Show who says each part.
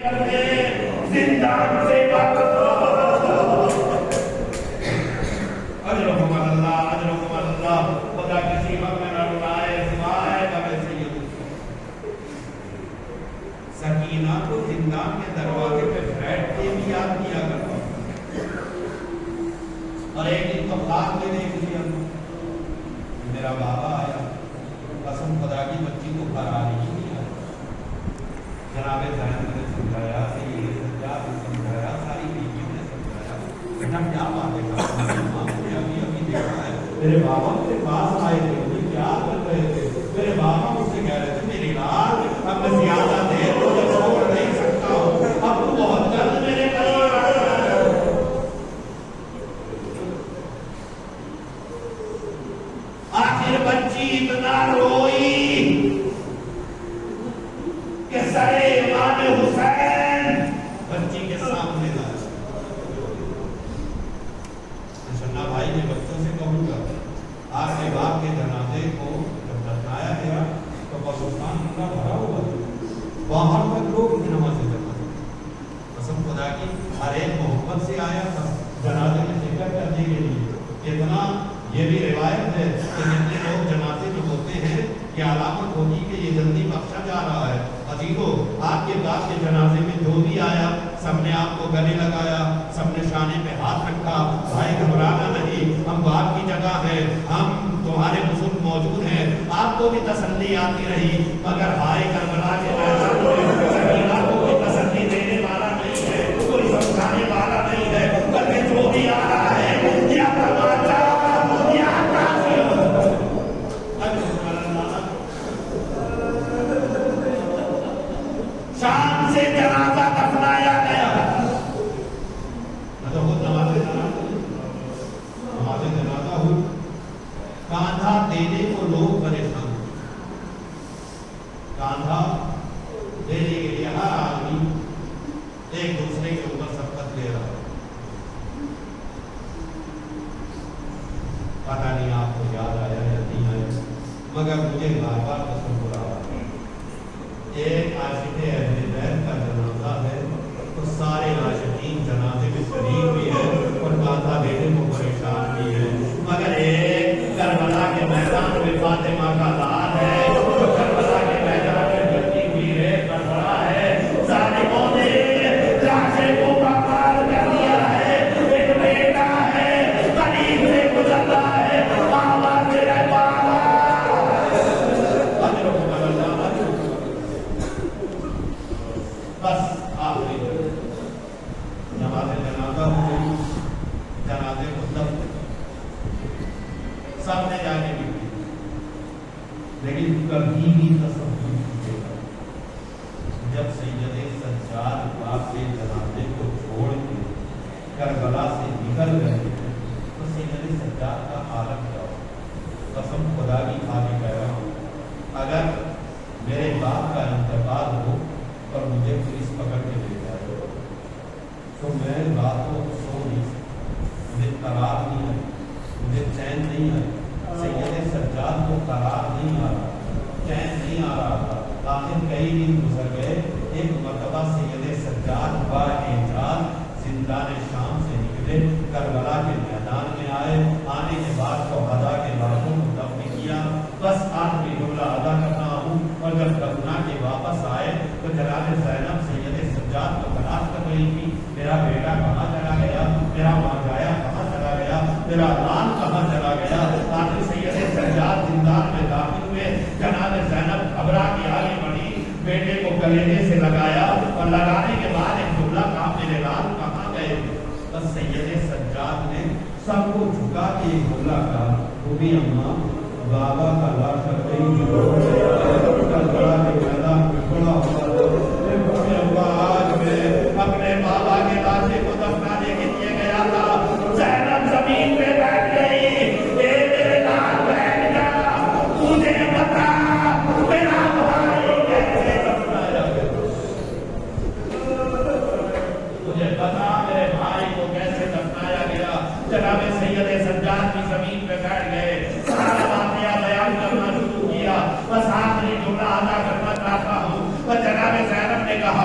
Speaker 1: زندان سے اجرکم اللہ خدا کسی وقت میں نہ رلائے سوائے باب سید سکینہ کو زندان کے دروازے پہ بیٹھ کے بھی یاد کیا کرتا اور ایک دن تو خواب میں دیکھ لیا میرا بابا آیا قسم خدا کی بچی کو فراری ہی نہیں آیا جناب زینب نے سمجھایا سید سجاد نے سمجھایا ساری بیویوں نے سمجھایا بیٹا کیا بات ہے ابھی دیکھا ہے میرے بابا میرے پاس آئے تھے مجھے کیا کر رہے تھے میرے بابا مجھ سے کہہ رہے تھے میری لال اب میں زیادہ دیر کو چھوڑ نہیں سکتا ہوں اب تو بہت جلد میرے قریب آ رہا ہے آخر بچی اتنا روئی کہ سرے امام حسین بچی کے سامنے لایا شنا بھائی نے بچوں سے کہوں گا آپ کے باپ کے جنازے کو جب دفنایا گیا تو قبرستان پورا بھرا ہوا تھا باہر تک لوگ کی نمازیں جمع تھے قسم خدا کی ہر ایک محبت سے آیا تھا جنازے میں شرکت کرنے کے لیے اتنا یہ بھی روایت ہے کہ جتنے لوگ جنازے میں ہوتے ہیں یہ علامت ہوگی کہ یہ جلدی بخشا جا رہا ہے عزیزو آپ کے باپ کے جنازے میں جو بھی آیا سب نے آپ کو گلے لگایا سب نے شانے پہ ہاتھ رکھا بھائی گھبرانا نہیں ہم باپ کی جگہ ہے ہم تمہارے بزرگ موجود ہیں آپ کو بھی تسلی آتی رہی مگر بھائی کربلا کے میدان میں سکینہ کو کوئی تسلی دینے والا نہیں ہے کوئی سمجھانے والا نہیں ہے بلکہ جو بھی آ رہا ہے یا تماچا یا کافر شام سے جنازہ دفنایا گیا نماز جنازہ ہوئی کاندھا دینے کو لوگ پریشان کاندھا دینے کے لیے ہر آدمی ایک دوسرے کے اوپر سبقت لے رہا پتہ نہیں آپ کو یاد آیا یا نہیں آیا مگر مجھے بار بار پسند ہو رہا ایک عاشق اہل بیت کا جنازہ ہے تو سارے عاشقین جنازے میں شریک بھی ہے اور کاندھا دینے کو پریشان بھی ہے مگر ایک کربلا کے میدان میں فاطمہ کا لال ہے تو کربلا کے میدان میں جلتی ہوئی ہے کربلا ہے ظالموں نے لاشیں کو پکار کر دیا ہے ایک بیٹا ہے قریب سے گزر رہا ہے آواز سے رہ بابا بس آخری نماز جنازہ ہو گئی جنازے کو دفن سب نے جانے بھی لیکن کبھی بھی تصور نہیں جب سید سجاد باپ کے جنازے کو چھوڑ کے کربلا سے نکل گئے تو سید سجاد کا حالت کیا ہو قسم خدا کی کھا کے کہہ رہا ہوں اگر میرے باپ کا انتقال ہو اور مجھے پولیس پکڑ کے لے جائے تو میں رات کو سو نہیں سکتا مجھے قرار نہیں آئی مجھے چین نہیں آئی سید سجاد کو قرار نہیں آ رہا چین نہیں آ رہا تھا آخر کئی دن گزر گئے ایک مرتبہ سید سجاد بااعجاز زندان شام سے نکلے کربلا کے میدان میں آئے آنے کے بعد شہداء کے لاشوں کو دفن کیا بس آخری جملہ ادا کرنا ہوں اور جب دفنا کے واپس آئے تو جناب زینب سید سجاد کو تلاش کر رہی تھی میرا بیٹا کہاں چلا گیا میرا ماجایا کہاں چلا گیا میرا لال کہاں چلا گیا آخر سید سجاد زندان میں داخل ہوئے جناب زینب گھبرا کے آگے بڑھی بیٹے کو گلینے سے لگایا اور لگانے کے بعد ایک جملہ کہا میرے لال کہاں گئے بس سید سجاد نے سب کو جھکا کے ایک جملہ کہا وہ بھی اماں بابا کا لاش کئی کربلا کے میدان میں کھڑا ہوا آج میں اپنے بابا کے لاشے کو دفنانے کے لیے گیا تھا زینب زمین پہ بیٹھ گئی اے میرے لال بیٹھ جا مجھے بتا میرا بھائی کیسے دفنایا گیا مجھے بتا میرے بھائی کو کیسے دفنایا گیا جناب سید سجاد کی زمین پہ بیٹھ گئے سارا واقعہ بیان کرنا شروع کیا بس آخری جملہ ادا کرنا چاہتا ہوں جناب زینب نے کہا